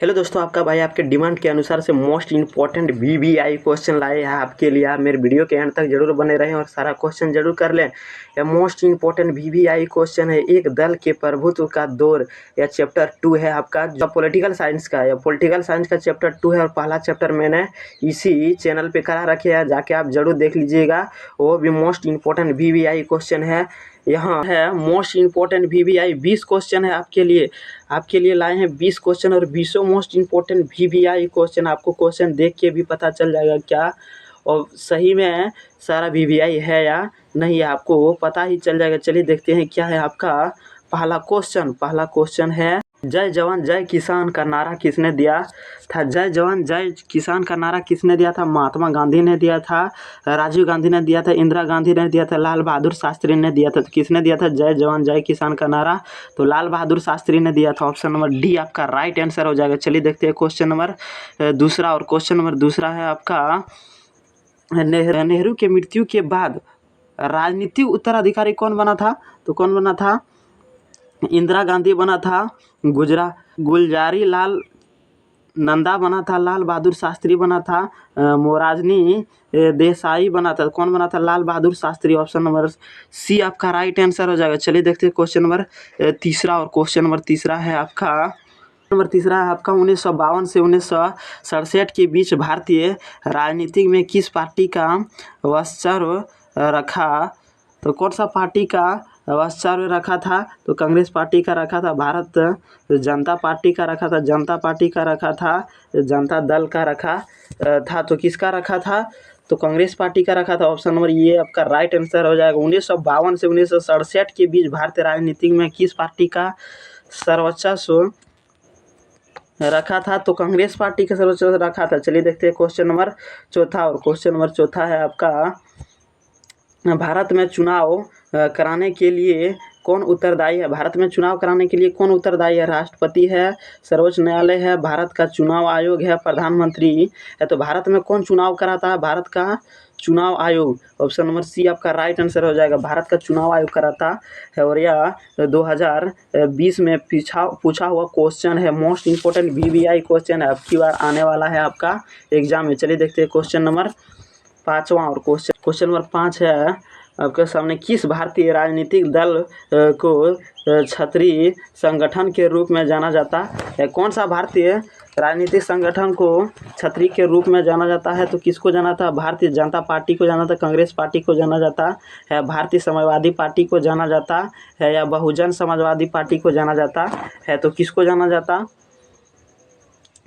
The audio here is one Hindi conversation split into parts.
हेलो दोस्तों, आपका भाई आपके डिमांड के अनुसार से मोस्ट इंपॉर्टेंट वीवीआई क्वेश्चन लाए हैं आपके लिए। आप मेरे वीडियो के एंड तक जरूर बने रहें और सारा क्वेश्चन जरूर कर लें। यह मोस्ट इंपॉर्टेंट वीवीआई क्वेश्चन है, एक दल के प्रभुत्व का दौर। यह चैप्टर 2 है आपका, जो पॉलिटिकल साइंस का है। पॉलिटिकल साइंस का चैप्टर 2 है और पहला चैप्टर मैंने इसी चैनल पे करा रखे है, जाके आप जरूर देख लीजिएगा। वो भी मोस्ट इंपॉर्टेंट वीवीआई क्वेश्चन है। यहाँ है मोस्ट इंपॉर्टेंट वीवीआई 20 क्वेश्चन है आपके लिए लाए हैं 20 क्वेश्चन और 20 मोस्ट इंपॉर्टेंट वीवीआई क्वेश्चन। आपको क्वेश्चन देख के भी पता चल जाएगा क्या और सही में सारा वीवीआई है या नहीं, आपको पता ही चल जाएगा। चलिए देखते हैं क्या है आपका पहला क्वेश्चन है, जय जवान जय किसान का नारा किसने दिया था? जय जवान जय किसान का नारा किसने दिया था? महात्मा गांधी ने दिया था, राजीव गांधी ने दिया था, इंदिरा गांधी ने दिया था, लाल बहादुर शास्त्री ने दिया था। तो किसने दिया था जय जवान जय किसान का नारा? तो लाल बहादुर शास्त्री ने दिया था। ऑप्शन नंबर डी आपका राइट आंसर हो जाएगा। चलिए देखते हैं क्वेश्चन नंबर दूसरा। और क्वेश्चन नंबर दूसरा है आपका, नेहरू के मृत्यु के बाद राजनीतिक उत्तराधिकारी कौन बना था? तो कौन बना था? इंदिरा गांधी बना था, गुलजारी लाल नंदा बना था, लाल बहादुर शास्त्री बना था, मोरारजी देसाई बना था। कौन बना था? Lal Bahadur Shastri. Option number C आपका राइट आंसर हो जाएगा। चलिए देखते हैं क्वेश्चन नंबर तीसरा। और क्वेश्चन नंबर तीसरा है आपका 1952 से 1967 के बीच भारतीय राजनीति में किस पार्टी का वर्चस्व रखा? तो कौन सा पार्टी का वर्चस्व रखा था? तो कांग्रेस पार्टी का रखा था, भारत जनता पार्टी का रखा था, जनता पार्टी का रखा था, जनता दल का रखा था। तो किसका रखा था? तो कांग्रेस पार्टी का रखा था। ऑप्शन नंबर ये आपका राइट आंसर हो जाएगा। 1952 से 1967 के बीच भारतीय राजनीति में किस पार्टी का सर्वोच्च रखा था? तो कांग्रेस पार्टी का सर्वोच्च रखा था। चलिए देखते हैं क्वेश्चन नंबर चौथा। और क्वेश्चन नंबर चौथा है आपका, भारत में चुनाव कराने के लिए कौन उत्तरदायी है? भारत में चुनाव कराने के लिए कौन उत्तरदायी है? राष्ट्रपति है, सर्वोच्च न्यायालय है, भारत का चुनाव आयोग है, प्रधानमंत्री है। तो भारत में कौन चुनाव कराता है? भारत का चुनाव आयोग। ऑप्शन नंबर सी आपका राइट आंसर हो जाएगा। भारत का चुनाव आयोग कराता है और यह 2020 में पूछा हुआ क्वेश्चन है। मोस्ट इंपोर्टेंट वीवीआई क्वेश्चन है, अब की बार आने वाला है आपका एग्जाम में। चलिए देखते हैं क्वेश्चन नंबर पाँचवा। और क्वेश्चन नंबर 5 है आपके सामने, किस भारतीय राजनीतिक दल को क्षत्रिय संगठन के रूप में जाना जाता है? कौन सा भारतीय राजनीतिक संगठन को क्षत्रिय के रूप में जाना जाता है? तो किसको जाना था? भारतीय जनता पार्टी को जाना था, कांग्रेस पार्टी को जाना जाता है, भारतीय समाजवादी पार्टी को जाना जाता है, या बहुजन समाजवादी पार्टी को जाना जाता है? तो किसको जाना जाता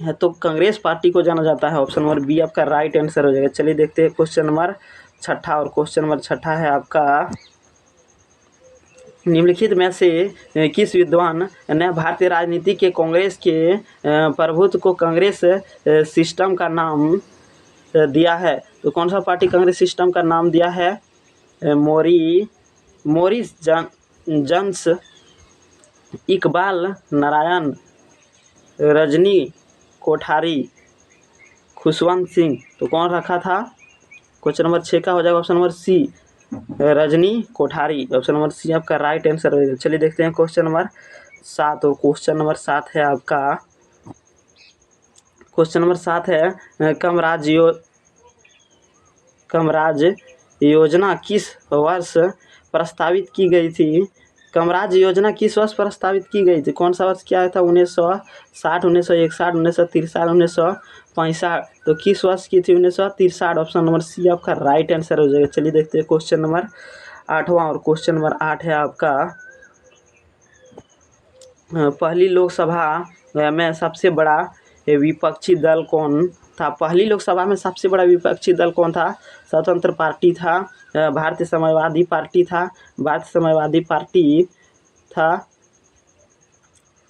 है? तो कांग्रेस पार्टी को जाना जाता है। ऑप्शन नंबर बी आपका राइट आंसर हो जाएगा। चलिए देखते हैं क्वेश्चन नंबर छठा। और क्वेश्चन नंबर छठा है आपका, निम्नलिखित में से किस विद्वान ने भारतीय राजनीति के कांग्रेस के प्रभुत्व को कांग्रेस सिस्टम का नाम दिया है? तो कौन सा पार्टी कांग्रेस सिस्टम का नाम दिया है? मोरिस जन्स, इकबाल नारायण, रजनी कोठारी, खुशवंत सिंह। तो कौन रखा था? क्वेश्चन नंबर 6 का हो जाएगा option number C, Rajni Kothari. Option number C आपका राइट आंसर होगा। चलिए देखते हैं क्वेश्चन नंबर 7। और क्वेश्चन नंबर 7 है आपका, क्वेश्चन नंबर 7 है, कमराज योजना किस वर्ष प्रस्तावित की गई थी? कमराज योजना किस वर्ष प्रस्तावित की गई थी? कौन सा वर्ष क्या था? 1960, 1961, 1963, 1965। तो किस वर्ष की थी? 1963। ऑप्शन नंबर सी आपका राइट आंसर हो जाएगा। चलिए देखते हैं क्वेश्चन नंबर 8वां। और क्वेश्चन नंबर 8 है आपका, पहली लोकसभा में सबसे बड़ा विपक्षी दल कौन था? पहली लोकसभा में सबसे बड़ा विपक्षी दल कौन था? स्वतंत्र पार्टी था, भारतीय समाजवादी पार्टी था,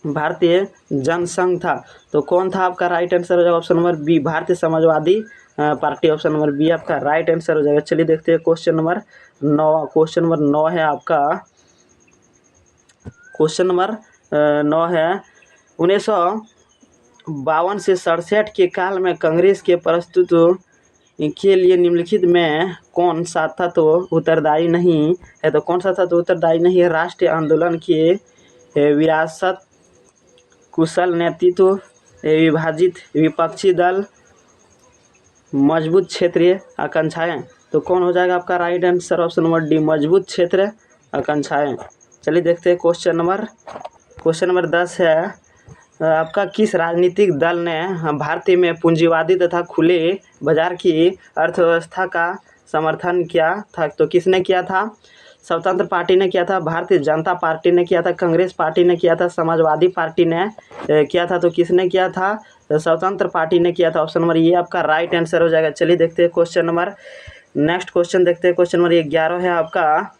भारतीय जनसंघ था। तो कौन था? आपका राइट आंसर हो जाएगा option number B, Bharatiya Samajwadi Party. Option number B आपका राइट आंसर हो जाएगा। चलिए देखते हैं क्वेश्चन नंबर 9। क्वेश्चन नंबर 9 है आपका, क्वेश्चन नंबर 9 है, 1952 से 67 के काल में कांग्रेस के प्रस्तुत के लिए निम्नलिखित में कौन सा तत्व उत्तरदायी नहीं है? तो कौन सा तत्व उत्तरदायी नहीं है? राष्ट्रीय आंदोलन के विरासत, कुशल नेतृत्व, विभाजित विपक्षी दल, मजबूत क्षेत्रीय आकांक्षाएं। तो कौन हो जाएगा आपका right answer? Option number D, मजबूत क्षेत्र आकांक्षाएं। चलिए देखते हैं क्वेश्चन नंबर 10 है आपका, किस राजनीतिक दल ने भारतीय में पूंजीवादी तथा खुले बाजार की अर्थव्यवस्था का समर्थन किया था? तो किसने किया था? स्वतंत्र पार्टी ने किया था, भारतीय जनता पार्टी ने किया था, कांग्रेस पार्टी ने किया था, समाजवादी पार्टी ने किया था। तो किसने किया था? स्वतंत्र पार्टी ने किया था। ऑप्शन नंबर ये आपका राइट आंसर हो जाएगा। चलिए देखते हैं नेक्स्ट क्वेश्चन देखते हैं। क्वेश्चन नंबर 11 है आपका,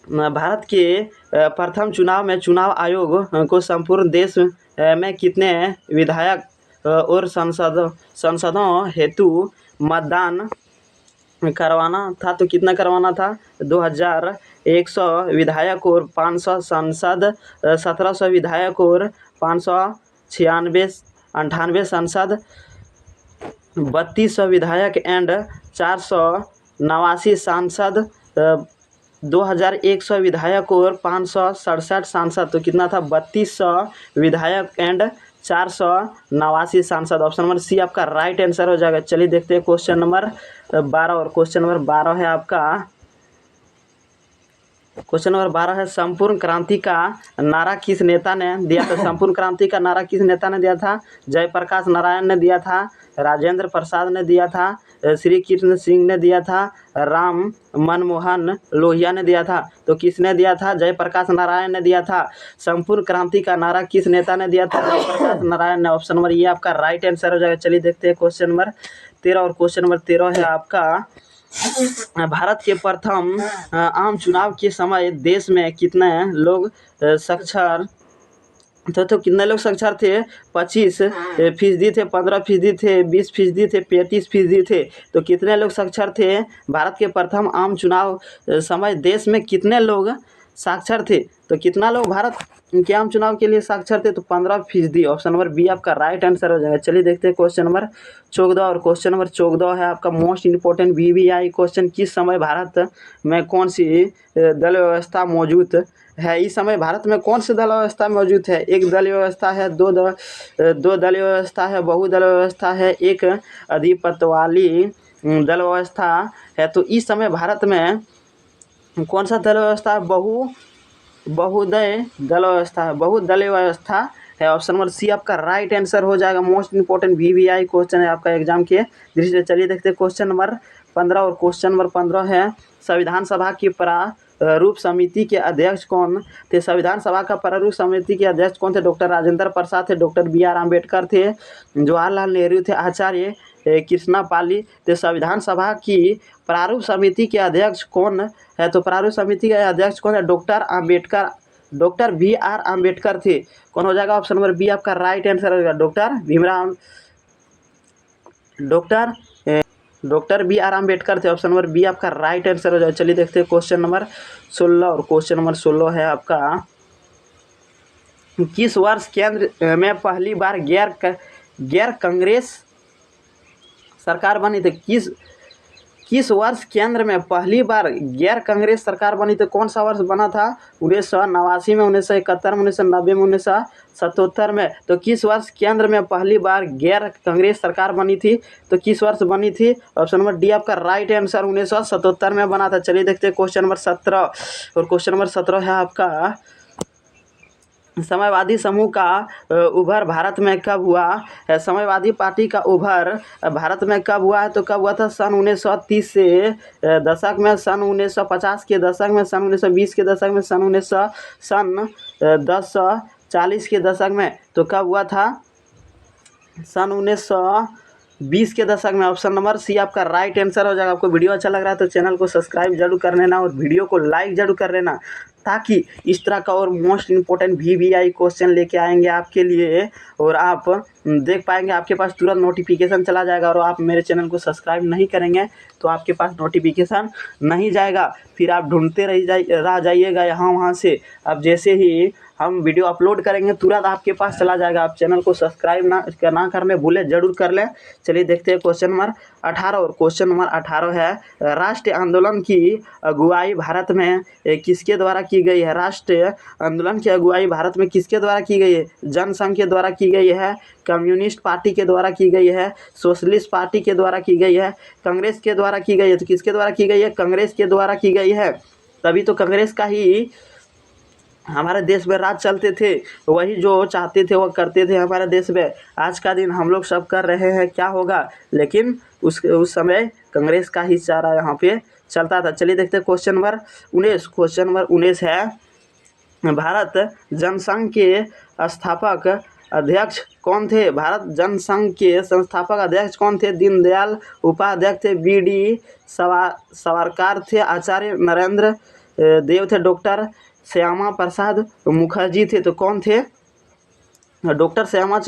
भारत के प्रथम चुनाव में चुनाव आयोग को संपूर्ण देश में कितने विधायक और संसदों हेतु मतदान करवाना था? तो कितना करवाना था? 2100 विधायक और 500 सांसद, 1700 विधायक और 598 सांसद, 3200 विधायक एंड 489 सांसद, 2100 विधायक और 567 सांसद। तो कितना था? 3200 विधायक एंड 489 सांसद। ऑप्शन नंबर सी आपका राइट आंसर हो जाएगा। चलिए देखते हैं क्वेश्चन नंबर 12, और क्वेश्चन नंबर 12 है आपका, क्वेश्चन नंबर 12 है, संपूर्ण क्रांति का नारा किस नेता ने दिया था? संपूर्ण क्रांति का नारा किस नेता ने दिया था? जयप्रकाश नारायण ने दिया था, राजेंद्र प्रसाद ने दिया था, श्री कृष्ण सिंह ने दिया था, राम मनमोहन लोहिया ने दिया था। तो किसने दिया था? जयप्रकाश नारायण ने दिया था। संपूर्ण क्रांति का नारा किस नेता ने दिया था? जयप्रकाश नारायण ने। ऑप्शन नंबर ये आपका राइट आंसर हो जाएगा। चलिए देखते हैं क्वेश्चन नंबर 13, और क्वेश्चन नंबर 13 है आपका, भारत के प्रथम आम चुनाव के समय देश में कितने लोग साक्षर तो कितने लोग साक्षर थे? 25% थे, 15% थे, 20% थे, 35% थे। तो कितने लोग साक्षर थे? भारत के प्रथम आम चुनाव समय देश में कितने लोग साक्षर थे? तो कितना लोग भारत के आम चुनाव के लिए साक्षर थे? तो 15%। ऑप्शन नंबर बी आपका राइट आंसर हो जाएगा। चलिए देखते हैं क्वेश्चन नंबर 14, और क्वेश्चन नंबर 14 है आपका मोस्ट इंपॉर्टेंट VVI क्वेश्चन, किस समय भारत में कौन सी दल व्यवस्था मौजूद है? इस समय भारत में कौन सी दल व्यवस्था मौजूद है? एक दल व्यवस्था है, दो दल व्यवस्था है, बहुदल व्यवस्था है, एक आधिपत्य वाली दल व्यवस्था है। तो इस समय भारत में कौन सा दल व्यवस्था है? बहुदलीय दल व्यवस्था है, बहुदलीय व्यवस्था है। ऑप्शन नंबर सी आपका राइट आंसर हो जाएगा। मोस्ट इंपॉर्टेंट VVI क्वेश्चन है आपका एग्जाम के दृष्टि से। चलिए देखते हैं क्वेश्चन नंबर 15, और क्वेश्चन नंबर 15 है, संविधान सभा की प्रारूप समिति के अध्यक्ष कौन थे? संविधान सभा का प्रारूप समिति के अध्यक्ष कौन थे? डॉक्टर राजेंद्र प्रसाद थे, डॉक्टर BR अम्बेडकर थे, जवाहरलाल नेहरू थे, आचार्य कृष्णा पाली। तो संविधान सभा की प्रारूप समिति के अध्यक्ष कौन है? तो प्रारूप समिति के अध्यक्ष कौन है? डॉक्टर BR अम्बेडकर थे। कौन हो जाएगा? ऑप्शन नंबर बी आपका राइट आंसर होगा, डॉक्टर BR अम्बेडकर थे। ऑप्शन नंबर बी आपका राइट आंसर हो जाएगा। चलिए देखते हैं क्वेश्चन नंबर 16, और क्वेश्चन नंबर 16 है आपका, किस वर्ष केंद्र में पहली बार गैर कांग्रेस सरकार बनी थी? किस वर्ष केंद्र में पहली बार गैर कांग्रेस सरकार बनी थी? कौन सा वर्ष बना था? 1989 में, 1971 में, 1990 में, 1977 में। तो किस वर्ष केंद्र में पहली बार गैर कांग्रेस सरकार बनी थी? तो किस वर्ष बनी थी? ऑप्शन नंबर डी आपका राइट आंसर 1977 में बना था। चलिए देखते हैं क्वेश्चन नंबर 17, और क्वेश्चन नंबर 17 है आपका, समाजवादी समूह का उभर भारत में कब हुआ है? समाजवादी पार्टी का उभर भारत में कब हुआ है? तो कब हुआ था? सन 1930 से दशक में, सन 1950 के दशक में, सन 1920 के दशक में, सन 1940 के दशक में। तो कब हुआ था? सन 1920 के दशक में। ऑप्शन नंबर सी आपका राइट आंसर हो जाएगा। आपको वीडियो अच्छा लग रहा है तो चैनल को सब्सक्राइब जरूर कर लेना, और वीडियो को लाइक जरूर कर लेना, ताकि इस तरह का और मोस्ट इंपॉर्टेंट VVI क्वेश्चन लेके आएंगे आपके लिए, और आप देख पाएंगे, आपके पास तुरंत नोटिफिकेशन चला जाएगा। और आप मेरे चैनल को सब्सक्राइब नहीं करेंगे तो आपके पास नोटिफिकेशन नहीं जाएगा, फिर आप ढूंढते रह जाइएगा यहाँ वहाँ से। अब जैसे ही हम वीडियो अपलोड करेंगे तुरंत आपके पास चला जाएगा। आप चैनल को सब्सक्राइब ना करने भूले, जरूर कर लें। चलिए देखते हैं क्वेश्चन नंबर 18। और क्वेश्चन नंबर 18 है, राष्ट्रीय आंदोलन की अगुवाई भारत में किसके द्वारा की गई है? राष्ट्रीय आंदोलन की अगुवाई भारत में किसके द्वारा की गई है? जनसंघ के द्वारा की गई है, कम्युनिस्ट पार्टी के द्वारा की गई है, सोशलिस्ट पार्टी के द्वारा की गई है, कांग्रेस के द्वारा की गई है? तो किसके द्वारा की गई है? कांग्रेस के द्वारा की गई है। तभी तो कांग्रेस का ही हमारे देश में राज चलते थे, वही जो चाहते थे वो करते थे हमारे देश में। आज का दिन हम लोग सब कर रहे हैं, क्या होगा? लेकिन उस समय कांग्रेस का ही चारा यहाँ पे चलता था। चलिए देखते हैं क्वेश्चन नंबर 19। क्वेश्चन नंबर 19 है, भारत जनसंघ के स्थापक अध्यक्ष कौन थे? भारत जनसंघ के संस्थापक अध्यक्ष कौन थे? दीनदयाल उपाध्याय थे, बी.डी. सावरकर थे, आचार्य नरेंद्र देव थे, डॉक्टर श्यामा प्रसाद मुखर्जी थे। तो कौन थे? Doctor Shyama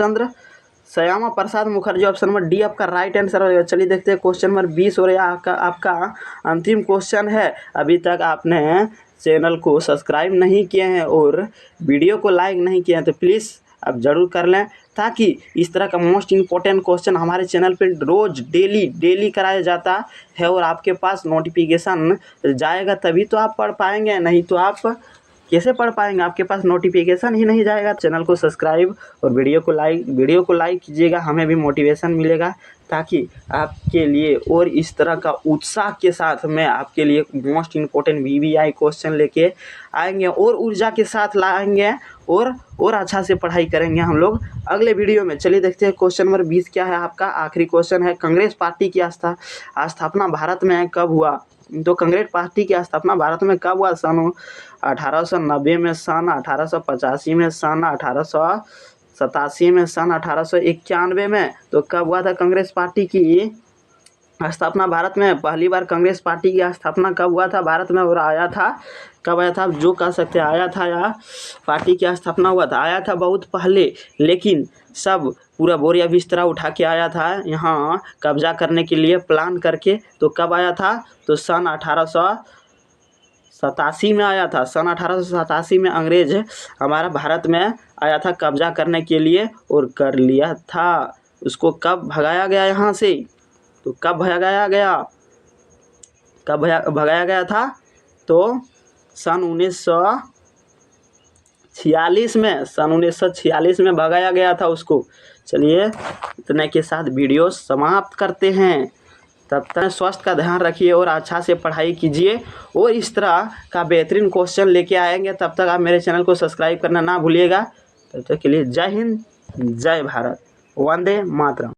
Prasad Mukherjee. Option number D आपका राइट आंसर होगा। चलिए देखते हैं क्वेश्चन नंबर 20 और आपका अंतिम क्वेश्चन है। अभी तक आपने चैनल को सब्सक्राइब नहीं किए हैं और वीडियो को लाइक नहीं किए हैं तो प्लीज़ आप ज़रूर कर लें, ताकि इस तरह का मोस्ट इम्पोर्टेंट क्वेश्चन हमारे चैनल पे रोज़ डेली कराया जाता है और आपके पास नोटिफिकेशन जाएगा तभी तो आप पढ़ पाएंगे, नहीं तो आप कैसे पढ़ पाएंगे? आपके पास नोटिफिकेशन ही नहीं जाएगा। चैनल को सब्सक्राइब और वीडियो को लाइक कीजिएगा, हमें भी मोटिवेशन मिलेगा, ताकि आपके लिए और इस तरह का उत्साह के साथ मैं आपके लिए मोस्ट इम्पोर्टेंट VVI क्वेश्चन लेके आएंगे और ऊर्जा के साथ लाएंगे और अच्छा से पढ़ाई करेंगे हम लोग अगले वीडियो में। चलिए देखते हैं क्वेश्चन नंबर 20 क्या है आपका। आखिरी क्वेश्चन है, कांग्रेस पार्टी की स्थापना भारत में कब हुआ? तो कांग्रेस पार्टी की स्थापना भारत में कब हुआ? सन 1890 में, सन 1885 में, सन 1887 में, सन 1891 में। तो कब हुआ था कांग्रेस पार्टी की स्थापना भारत में? पहली बार कांग्रेस पार्टी की स्थापना कब हुआ था भारत में? और आया था कब आया था? आप जो कह सकते हैं आया था या पार्टी की स्थापना हुआ था? आया था बहुत पहले, लेकिन सब पूरा बोरिया बिस्तरा उठा के आया था यहाँ कब्जा करने के लिए प्लान करके। तो कब आया था? तो सन 1887 में आया था। सन 1887 में अंग्रेज हमारा भारत में आया था कब्जा करने के लिए और कर लिया था। उसको कब भगाया गया यहाँ से? तो कब भगाया गया था? तो सन 1946 में भगाया गया था उसको। चलिए इतने के साथ वीडियो समाप्त करते हैं। तब तक स्वास्थ्य का ध्यान रखिए और अच्छा से पढ़ाई कीजिए और इस तरह का बेहतरीन क्वेश्चन लेके आएंगे। तब तक आप मेरे चैनल को सब्सक्राइब करना ना भूलिएगा। तब तक के लिए जय हिंद, जय भारत, वंदे मातरम।